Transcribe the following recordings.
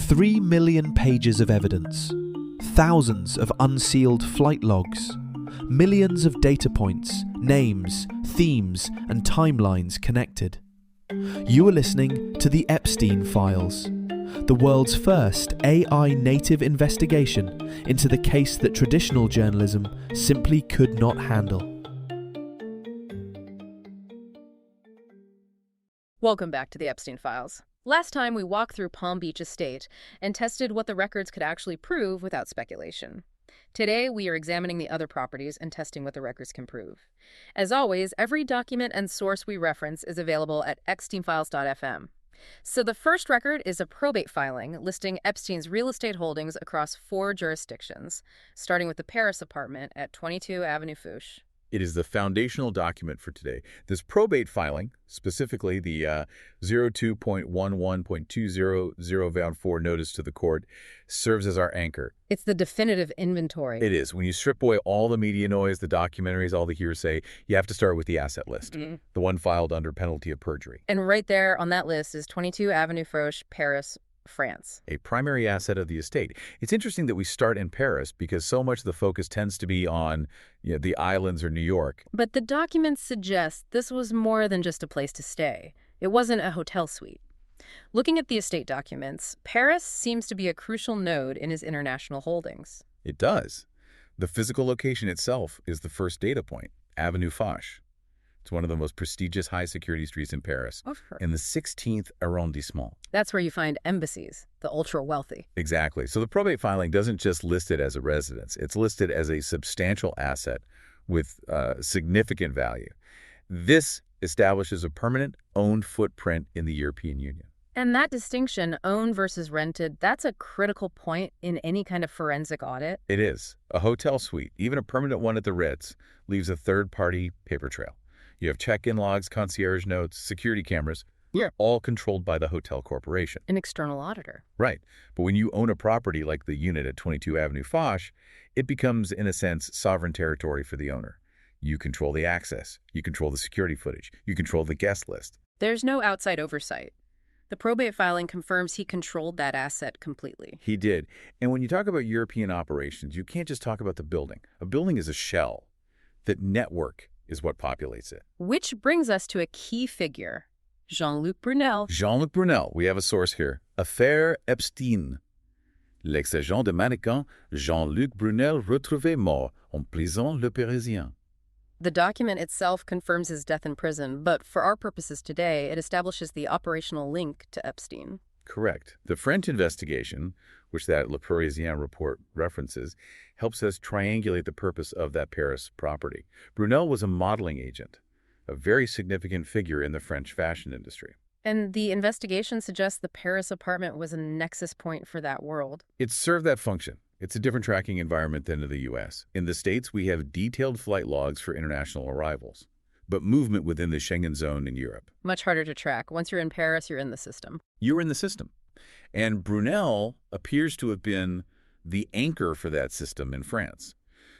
3 million pages of evidence, thousands of unsealed flight logs, millions of data points, names, themes, and timelines connected. You are listening to the Epstein Files, the world's first AI-native investigation into the case that traditional journalism simply could not handle. Welcome back to the Epstein Files. Last time we walked through Palm Beach Estate and tested what the records could actually prove without speculation. Today, we are examining the other properties and testing what the records can prove. As always, every document and source we reference is available at epsteinfiles.fm. So the first record is a probate filing listing Epstein's real estate holdings across 4 jurisdictions, starting with the Paris apartment at 22 Avenue Foch. It is the foundational document for today. This probate filing, specifically the 02.11.200 notice to the court, serves as our anchor. It's the definitive inventory. It is. When you strip away all the media noise, the documentaries, all the hearsay, you have to start with the asset list, the one filed under penalty of perjury. And right there on that list is 22 Avenue Foch, Paris, France. A primary asset of the estate. It's interesting that we start in Paris because so much of the focus tends to be on the islands or New York. But the documents suggest this was more than just a place to stay. It wasn't a hotel suite. Looking at the estate documents, Paris seems to be a crucial node in his international holdings. It does. The physical location itself is the first data point, Avenue Foch. It's one of the most prestigious high-security streets in Paris, in the 16th arrondissement. That's where you find embassies, the ultra-wealthy. Exactly. So the probate filing doesn't just list it as a residence. It's listed as a substantial asset with significant value. This establishes a permanent owned footprint in the European Union. And that distinction, owned versus rented, that's a critical point in any kind of forensic audit. It is. A hotel suite, even a permanent one at the Ritz, leaves a third-party paper trail. You have check-in logs, concierge notes, security cameras, all controlled by the hotel corporation. An external auditor. Right. But when you own a property like the unit at 22 Avenue Foch, it becomes, in a sense, sovereign territory for the owner. You control the access. You control the security footage. You control the guest list. There's no outside oversight. The probate filing confirms he controlled that asset completely. He did. And when you talk about European operations, you can't just talk about the building. A building is a shell. That network is what populates it. Which brings us to a key figure, Jean-Luc Brunel. Jean-Luc Brunel. We have a source here. Affaire Epstein. L'ex-agent de mannequin Jean-Luc Brunel retrouvé mort en prison Le Parisien. The document itself confirms his death in prison, but for our purposes today, it establishes the operational link to Epstein. Correct. The French investigation, which that Le Parisien report references, helps us triangulate the purpose of that Paris property. Brunel was a modeling agent, a very significant figure in the French fashion industry. And the investigation suggests the Paris apartment was a nexus point for that world. It served that function. It's a different tracking environment than in the U.S. In the States, we have detailed flight logs for international arrivals, but movement within the Schengen zone in Europe. Much harder to track. Once you're in Paris, you're in the system. You're in the system. And Brunel appears to have been the anchor for that system in France.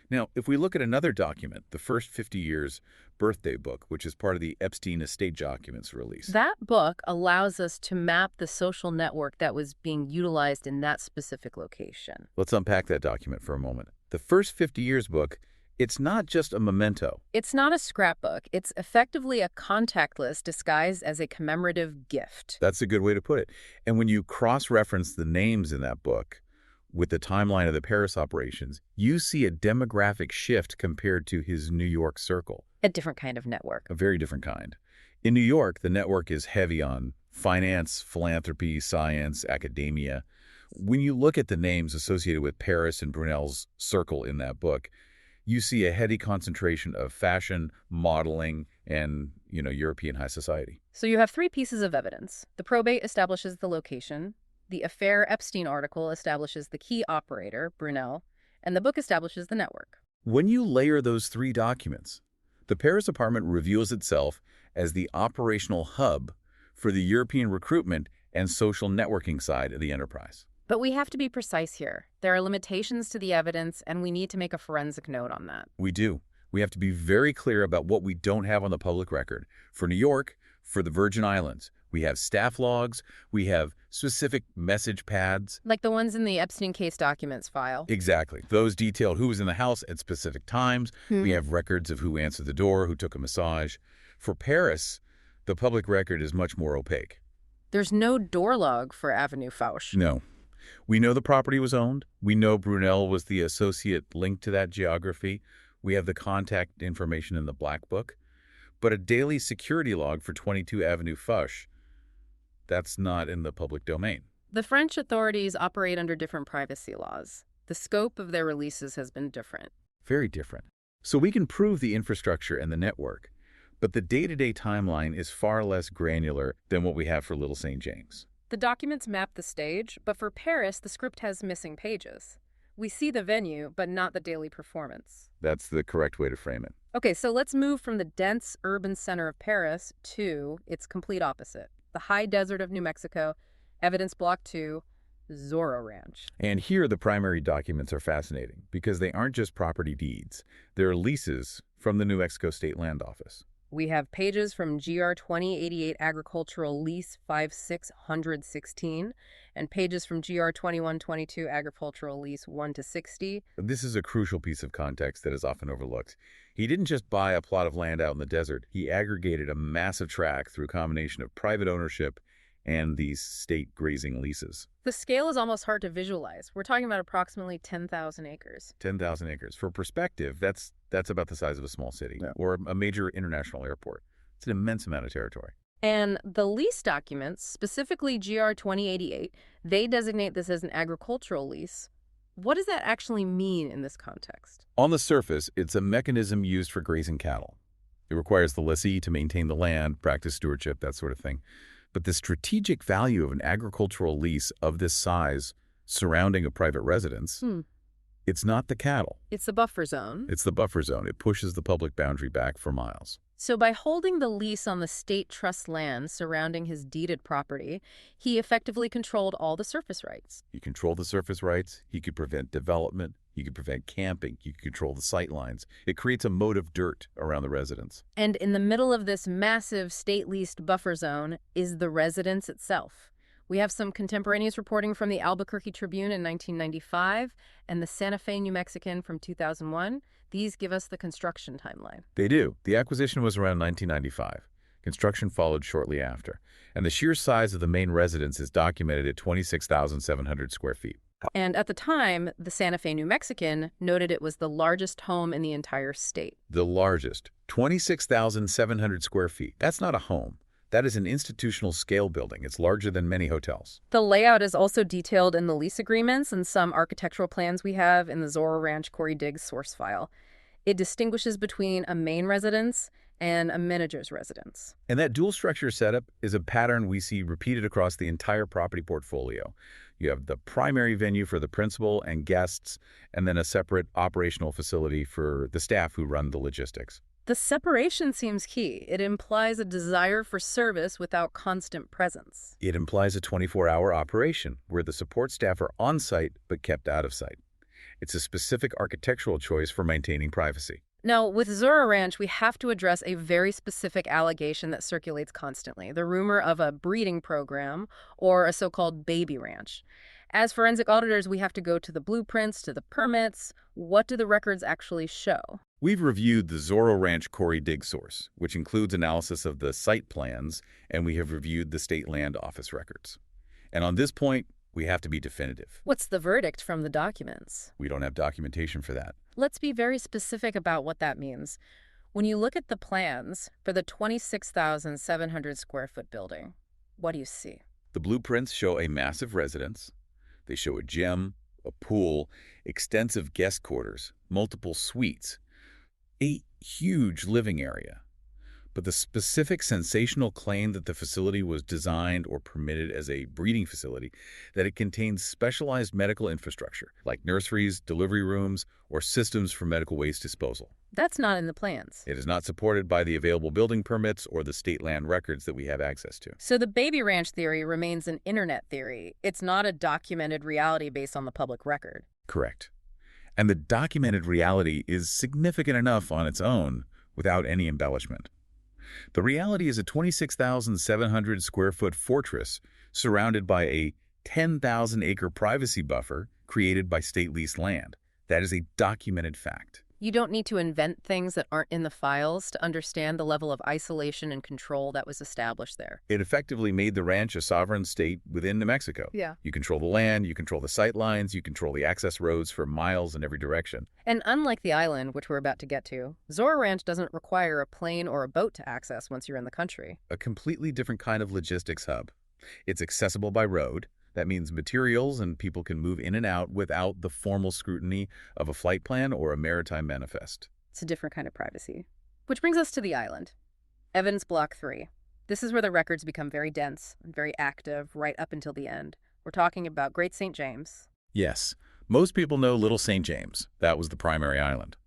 Now, if we look at another document, the First 50 Years Birthday Book, which is part of the Epstein estate documents release. That book allows us to map the social network that was being utilized in that specific location. Let's unpack that document for a moment. The First 50 Years book, it's not just a memento. It's not a scrapbook. It's effectively a contact list disguised as a commemorative gift. That's a good way to put it. And when you cross-reference the names in that book with the timeline of the Paris operations, you see a demographic shift compared to his New York circle. A different kind of network. A very different kind. In New York, the network is heavy on finance, philanthropy, science, academia. When you look at the names associated with Paris and Brunel's circle in that book, you see a heavy concentration of fashion, modeling, and, European high society. So you have 3 pieces of evidence. The probate establishes the location. The Affair Epstein article establishes the key operator, Brunel, and the book establishes the network. When you layer those 3 documents, the Paris apartment reveals itself as the operational hub for the European recruitment and social networking side of the enterprise. But we have to be precise here. There are limitations to the evidence, and we need to make a forensic note on that. We do. We have to be very clear about what we don't have on the public record. For New York, for the Virgin Islands, we have staff logs, we have specific message pads. Like the ones in the Epstein case documents file. Exactly. Those detail who was in the house at specific times. We have records of who answered the door, who took a massage. For Paris, the public record is much more opaque. There's no door log for Avenue Foch. No. We know the property was owned. We know Brunel was the associate linked to that geography. We have the contact information in the Black Book. But a daily security log for 22 Avenue Foch, that's not in the public domain. The French authorities operate under different privacy laws. The scope of their releases has been different. Very different. So we can prove the infrastructure and the network, but the day-to-day timeline is far less granular than what we have for Little St. James. The documents map the stage, but for Paris, the script has missing pages. We see the venue, but not the daily performance. That's the correct way to frame it. Okay, so let's move from the dense urban center of Paris to its complete opposite. The high desert of New Mexico, Evidence Block 2, Zorro Ranch. And here the primary documents are fascinating because they aren't just property deeds. They're leases from the New Mexico State Land Office. We have pages from GR 2088 Agricultural Lease 5616 and pages from GR 2122 Agricultural Lease 1 to 60. This is a crucial piece of context that is often overlooked. He didn't just buy a plot of land out in the desert. He aggregated a massive tract through a combination of private ownership and these state grazing leases. The scale is almost hard to visualize. We're talking about approximately 10,000 acres. 10,000 acres. For perspective, that's about the size of a small city or a major international airport. It's an immense amount of territory. And the lease documents, specifically GR 2088, they designate this as an agricultural lease. What does that actually mean in this context? On the surface, it's a mechanism used for grazing cattle. It requires the lessee to maintain the land, practice stewardship, that sort of thing. But the strategic value of an agricultural lease of this size surrounding a private residence, it's not the cattle. It's the buffer zone. It's the buffer zone. It pushes the public boundary back for miles. So by holding the lease on the state trust land surrounding his deeded property, he effectively controlled all the surface rights. He controlled the surface rights. He could prevent development. He could prevent camping. He could control the sight lines. It creates a moat of dirt around the residence. And in the middle of this massive state-leased buffer zone is the residence itself. We have some contemporaneous reporting from the Albuquerque Tribune in 1995 and the Santa Fe New Mexican from 2001. These give us the construction timeline. They do. The acquisition was around 1995. Construction followed shortly after. And the sheer size of the main residence is documented at 26,700 square feet. And at the time, the Santa Fe New Mexican noted it was the largest home in the entire state. The largest. 26,700 square feet. That's not a home. That is an institutional scale building. It's larger than many hotels. The layout is also detailed in the lease agreements and some architectural plans we have in the Zorro Ranch Corey Diggs source file. It distinguishes between a main residence and a manager's residence. And that dual structure setup is a pattern we see repeated across the entire property portfolio. You have the primary venue for the principal and guests, and then a separate operational facility for the staff who run the logistics. The separation seems key. It implies a desire for service without constant presence. It implies a 24-hour operation where the support staff are on site but kept out of sight. It's a specific architectural choice for maintaining privacy. Now, with Zorro Ranch, we have to address a very specific allegation that circulates constantly, the rumor of a breeding program or a so-called baby ranch. As forensic auditors, we have to go to the blueprints, to the permits. What do the records actually show? We've reviewed the Zorro Ranch Corey Diggs source, which includes analysis of the site plans, and we have reviewed the State Land Office records. And on this point, we have to be definitive. What's the verdict from the documents? We don't have documentation for that. Let's be very specific about what that means. When you look at the plans for the 26,700 square foot building, what do you see? The blueprints show a massive residence. They show a gym, a pool, extensive guest quarters, multiple suites, a huge living area. But the specific sensational claim that the facility was designed or permitted as a breeding facility, that it contains specialized medical infrastructure, like nurseries, delivery rooms, or systems for medical waste disposal. That's not in the plans. It is not supported by the available building permits or the state land records that we have access to. So the baby ranch theory remains an internet theory. It's not a documented reality based on the public record. Correct. And the documented reality is significant enough on its own without any embellishment. The reality is a 26,700 square foot fortress surrounded by a 10,000-acre privacy buffer created by state leased land. That is a documented fact. You don't need to invent things that aren't in the files to understand the level of isolation and control that was established there. It effectively made the ranch a sovereign state within New Mexico. Yeah. You control the land, you control the sight lines, you control the access roads for miles in every direction. And unlike the island, which we're about to get to, Zora Ranch doesn't require a plane or a boat to access once you're in the country. A completely different kind of logistics hub. It's accessible by road. That means materials and people can move in and out without the formal scrutiny of a flight plan or a maritime manifest. It's a different kind of privacy. Which brings us to the island. Evidence Block 3. This is where the records become very dense and very active right up until the end. We're talking about Great St. James. Yes, most people know Little St. James. That was the primary island.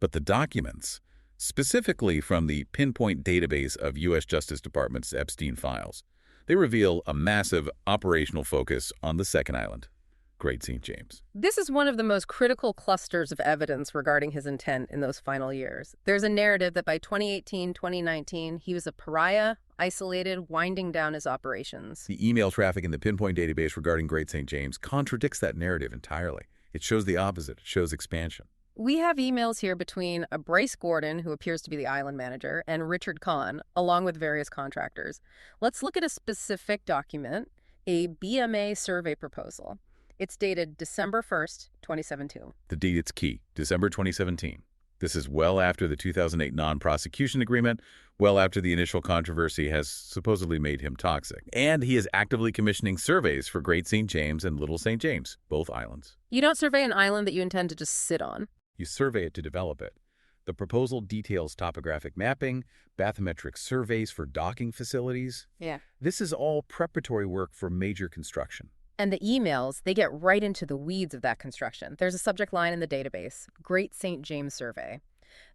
But the documents, specifically from the pinpoint database of U.S. Justice Department's Epstein Files, they reveal a massive operational focus on the second island, Great St. James. This is one of the most critical clusters of evidence regarding his intent in those final years. There's a narrative that by 2018, 2019, he was a pariah, isolated, winding down his operations. The email traffic in the pinpoint database regarding Great St. James contradicts that narrative entirely. It shows the opposite. It shows expansion. We have emails here between a Bryce Gordon, who appears to be the island manager, and Richard Kahn, along with various contractors. Let's look at a specific document, a BMA survey proposal. It's dated December 1st, 2017. The date is key, December 2017. This is well after the 2008 non-prosecution agreement, well after the initial controversy has supposedly made him toxic. And he is actively commissioning surveys for Great St. James and Little St. James, both islands. You don't survey an island that you intend to just sit on. You survey it to develop it. The proposal details topographic mapping, bathymetric surveys for docking facilities. Yeah. This is all preparatory work for major construction. And the emails, they get right into the weeds of that construction. There's a subject line in the database, Great St. James Survey.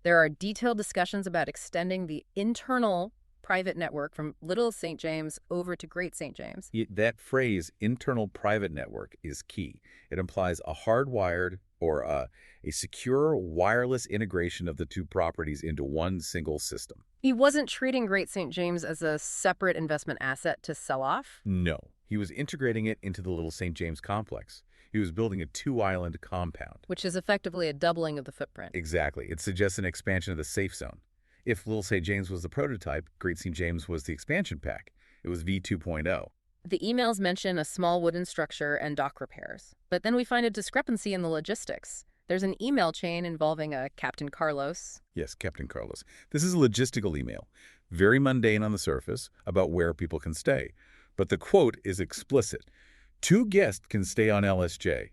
There are detailed discussions about extending the internal private network from Little St. James over to Great St. James. That phrase, internal private network, is key. It implies a hardwired or a secure wireless integration of the two properties into one single system. He wasn't treating Great St. James as a separate investment asset to sell off? No. He was integrating it into the Little St. James complex. He was building a two-island compound. Which is effectively a doubling of the footprint. Exactly. It suggests an expansion of the safe zone. If Little St. James was the prototype, Great St. James was the expansion pack. It was V2.0. The emails mention a small wooden structure and dock repairs. But then we find a discrepancy in the logistics. There's an email chain involving a Captain Carlos. Yes, Captain Carlos. This is a logistical email, very mundane on the surface, about where people can stay. But the quote is explicit. 2 guests can stay on LSJ,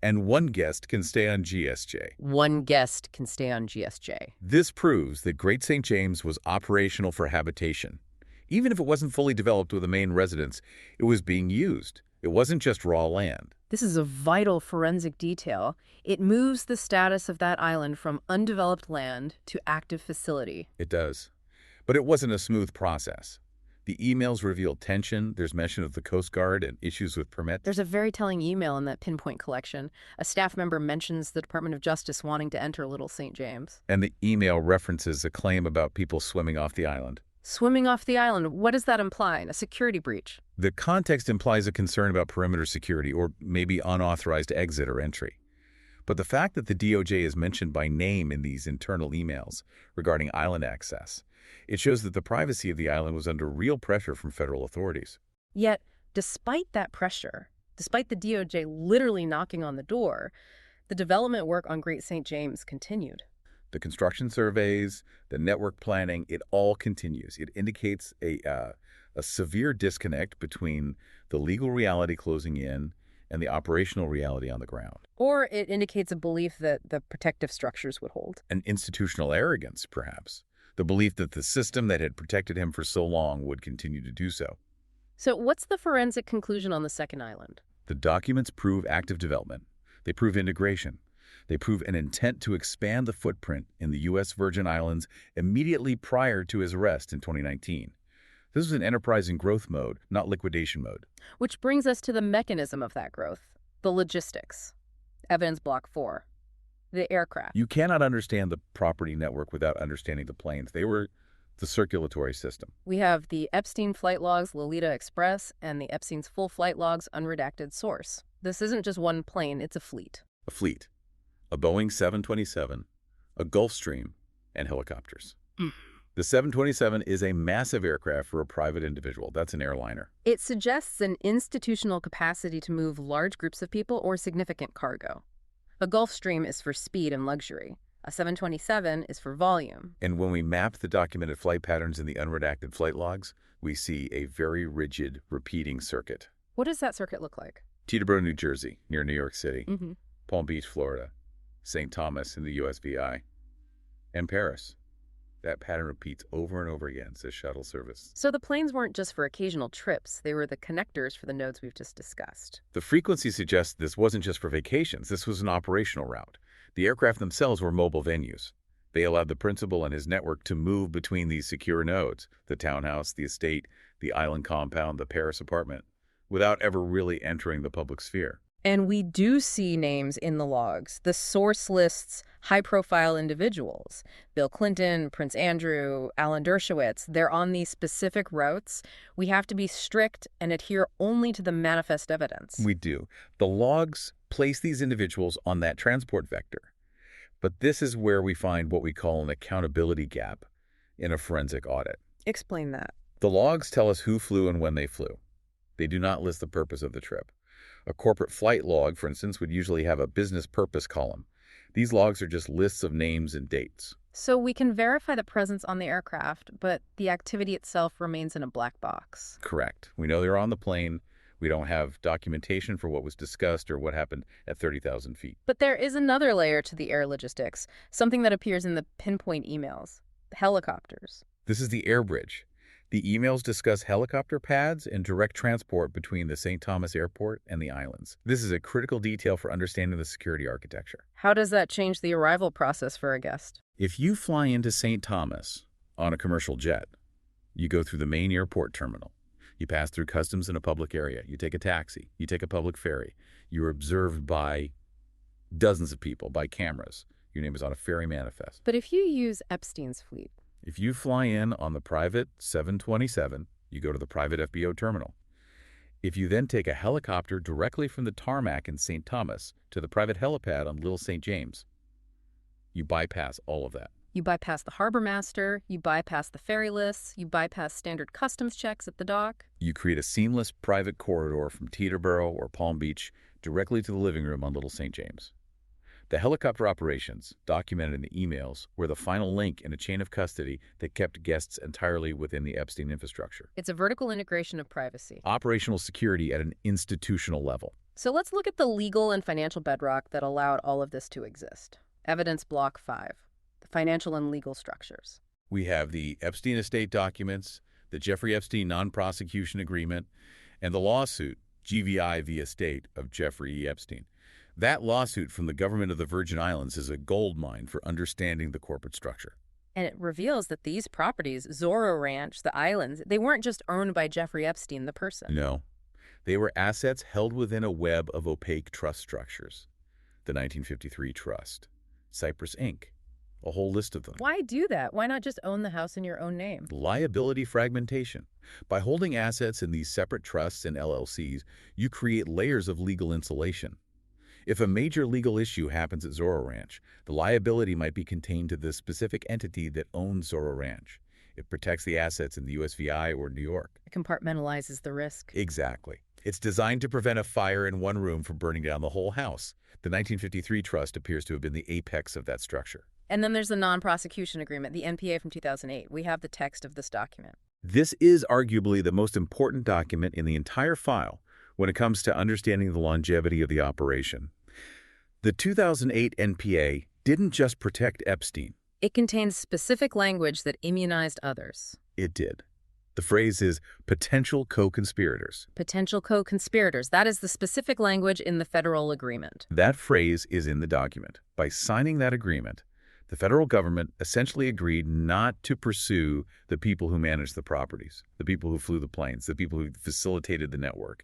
and 1 guest can stay on GSJ. 1 guest can stay on GSJ. This proves that Great St. James was operational for habitation. Even if it wasn't fully developed with a main residence, it was being used. It wasn't just raw land. This is a vital forensic detail. It moves the status of that island from undeveloped land to active facility. It does. But it wasn't a smooth process. The emails reveal tension. There's mention of the Coast Guard and issues with permits. There's a very telling email in that pinpoint collection. A staff member mentions the Department of Justice wanting to enter Little St. James. And the email references a claim about people swimming off the island. Swimming off the island, what does that imply? A security breach? The context implies a concern about perimeter security or maybe unauthorized exit or entry. But the fact that the DOJ is mentioned by name in these internal emails regarding island access, it shows that the privacy of the island was under real pressure from federal authorities. Yet, despite that pressure, despite the DOJ literally knocking on the door, the development work on Great St. James continued. The construction surveys, the network planning, it all continues. It indicates a severe disconnect between the legal reality closing in and the operational reality on the ground. Or it indicates a belief that the protective structures would hold. An institutional arrogance, perhaps. The belief that the system that had protected him for so long would continue to do so. So what's the forensic conclusion on the second island? The documents prove active development. They prove integration. They prove an intent to expand the footprint in the U.S. Virgin Islands immediately prior to his arrest in 2019. This was an enterprise in growth mode, not liquidation mode. Which brings us to the mechanism of that growth, the logistics. Evidence Block 4. The aircraft. You cannot understand the property network without understanding the planes. They were the circulatory system. We have the Epstein flight logs, Lolita Express, and the Epstein's full flight logs, unredacted source. This isn't just one plane, it's a fleet. A fleet. A Boeing 727, a Gulfstream, and helicopters. The 727 is a massive aircraft for a private individual. That's an airliner. It suggests an institutional capacity to move large groups of people or significant cargo. A Gulfstream is for speed and luxury. A 727 is for volume. And when we map the documented flight patterns in the unredacted flight logs, we see a very rigid, repeating circuit. What does that circuit look like? Teterboro, New Jersey, near New York City. Mm-hmm. Palm Beach, Florida. St. Thomas in the USVI. And Paris. That pattern repeats over and over again, says shuttle service. So the planes weren't just for occasional trips. They were the connectors for the nodes we've just discussed. The frequency suggests this wasn't just for vacations. This was an operational route. The aircraft themselves were mobile venues. They allowed the principal and his network to move between these secure nodes, the townhouse, the estate, the island compound, the Paris apartment, without ever really entering the public sphere. And we do see names in the logs. The source lists high-profile individuals. Bill Clinton, Prince Andrew, Alan Dershowitz. They're on these specific routes. We have to be strict and adhere only to the manifest evidence. We do. The logs place these individuals on that transport vector. But this is where we find what we call an accountability gap in a forensic audit. Explain that. The logs tell us who flew and when they flew. They do not list the purpose of the trip. A corporate flight log, for instance, would usually have a business purpose column. These logs are just lists of names and dates. So we can verify the presence on the aircraft, but the activity itself remains in a black box. Correct. We know they're on the plane. We don't have documentation for what was discussed or what happened at 30,000 feet. But there is another layer to the air logistics, something that appears in the pinpoint emails. Helicopters. This is the air bridge. The emails discuss helicopter pads and direct transport between the St. Thomas Airport and the islands. This is a critical detail for understanding the security architecture. How does that change the arrival process for a guest? If you fly into St. Thomas on a commercial jet, you go through the main airport terminal. You pass through customs in a public area. You take a taxi. You take a public ferry. You're observed by dozens of people, by cameras. Your name is on a ferry manifest. But if you use Epstein's fleet, if you fly in on the private 727, you go to the private FBO terminal. If you then take a helicopter directly from the tarmac in St. Thomas to the private helipad on Little St. James, you bypass all of that. You bypass the harbor master, you bypass the ferry lists, you bypass standard customs checks at the dock. You create a seamless private corridor from Teterboro or Palm Beach directly to the living room on Little St. James. The helicopter operations, documented in the emails, were the final link in a chain of custody that kept guests entirely within the Epstein infrastructure. It's a vertical integration of privacy. Operational security at an institutional level. So let's look at the legal and financial bedrock that allowed all of this to exist. Evidence Block 5, the financial and legal structures. We have the Epstein estate documents, the Jeffrey Epstein non-prosecution agreement, and the lawsuit, GVI v. Estate of Jeffrey E. Epstein. That lawsuit from the government of the Virgin Islands is a goldmine for understanding the corporate structure. And it reveals that these properties, Zorro Ranch, the islands, they weren't just owned by Jeffrey Epstein, the person. No. They were assets held within a web of opaque trust structures. The 1953 Trust, Cypress Inc., a whole list of them. Why do that? Why not just own the house in your own name? Liability fragmentation. By holding assets in these separate trusts and LLCs, you create layers of legal insulation. If a major legal issue happens at Zorro Ranch, the liability might be contained to the specific entity that owns Zorro Ranch. It protects the assets in the USVI or New York. It compartmentalizes the risk. Exactly. It's designed to prevent a fire in one room from burning down the whole house. The 1953 Trust appears to have been the apex of that structure. And then there's the non-prosecution agreement, the NPA from 2008. We have the text of this document. This is arguably the most important document in the entire file when it comes to understanding the longevity of the operation. The 2008 NPA didn't just protect Epstein. It contains specific language that immunized others. It did. The phrase is potential co-conspirators. Potential co-conspirators. That is the specific language in the federal agreement. That phrase is in the document. By signing that agreement, the federal government essentially agreed not to pursue the people who managed the properties, the people who flew the planes, the people who facilitated the network.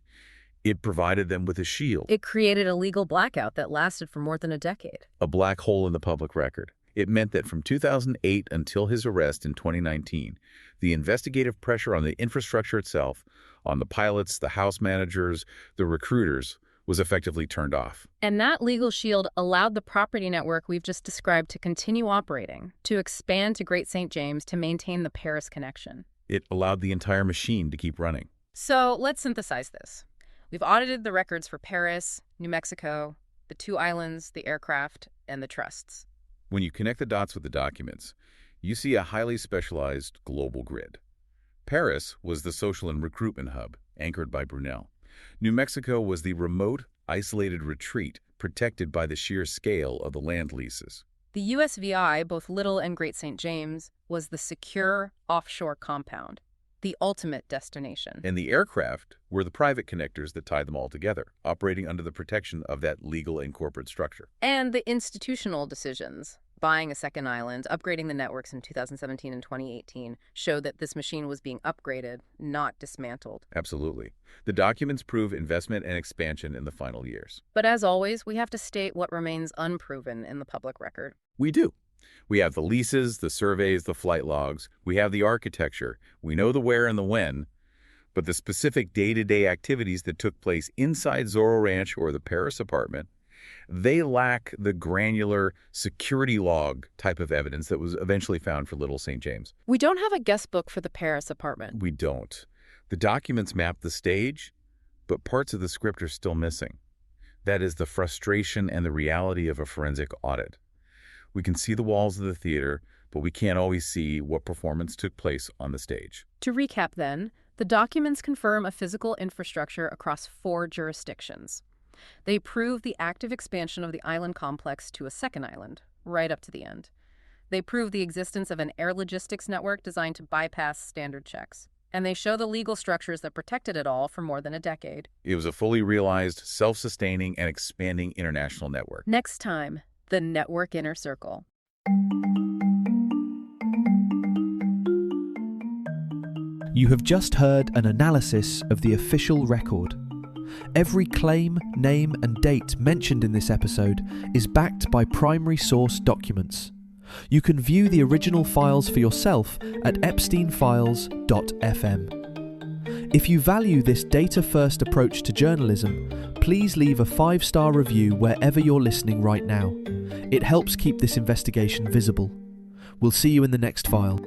It provided them with a shield, It created a legal blackout that lasted for more than a decade. a black hole in the public record. It meant that from 2008 until his arrest in 2019, the investigative pressure on the infrastructure itself, on the pilots, the house managers, the recruiters, was effectively turned off. And that legal shield allowed the property network we've just described to continue operating, to expand to Great St. James, to maintain the Paris connection. It allowed the entire machine to keep running. So let's synthesize this. We've audited the records for Paris, New Mexico, the 2 islands, the aircraft, and the trusts. When you connect the dots with the documents, you see a highly specialized global grid. Paris was the social and recruitment hub, anchored by Brunel. New Mexico was the remote, isolated retreat protected by the sheer scale of the land leases. The USVI, both Little and Great St. James, was the secure offshore compound, the ultimate destination. And the aircraft were the private connectors that tied them all together, operating under the protection of that legal and corporate structure. And the institutional decisions, buying a second island, upgrading the networks in 2017 and 2018, showed that this machine was being upgraded, not dismantled. Absolutely. The documents prove investment and expansion in the final years. But as always, we have to state what remains unproven in the public record. We do. We have the leases, the surveys, the flight logs. We have the architecture. We know the where and the when. But the specific day-to-day activities that took place inside Zorro Ranch or the Paris apartment, they lack the granular security log type of evidence that was eventually found for Little St. James. We don't have a guest book for the Paris apartment. We don't. The documents map the stage, but parts of the script are still missing. That is the frustration and the reality of a forensic audit. We can see the walls of the theater, but we can't always see what performance took place on the stage. To recap then, the documents confirm a physical infrastructure across 4 jurisdictions. They prove the active expansion of the island complex to a second island, right up to the end. They prove the existence of an air logistics network designed to bypass standard checks. And they show the legal structures that protected it all for more than a decade. It was a fully realized, self-sustaining, and expanding international network. Next time, the Network Inner Circle. You have just heard an analysis of the official record. Every claim, name, and date mentioned in this episode is backed by primary source documents. You can view the original files for yourself at epsteinfiles.fm. If you value this data-first approach to journalism, please leave a 5-star review wherever you're listening right now. It helps keep this investigation visible. We'll see you in the next file.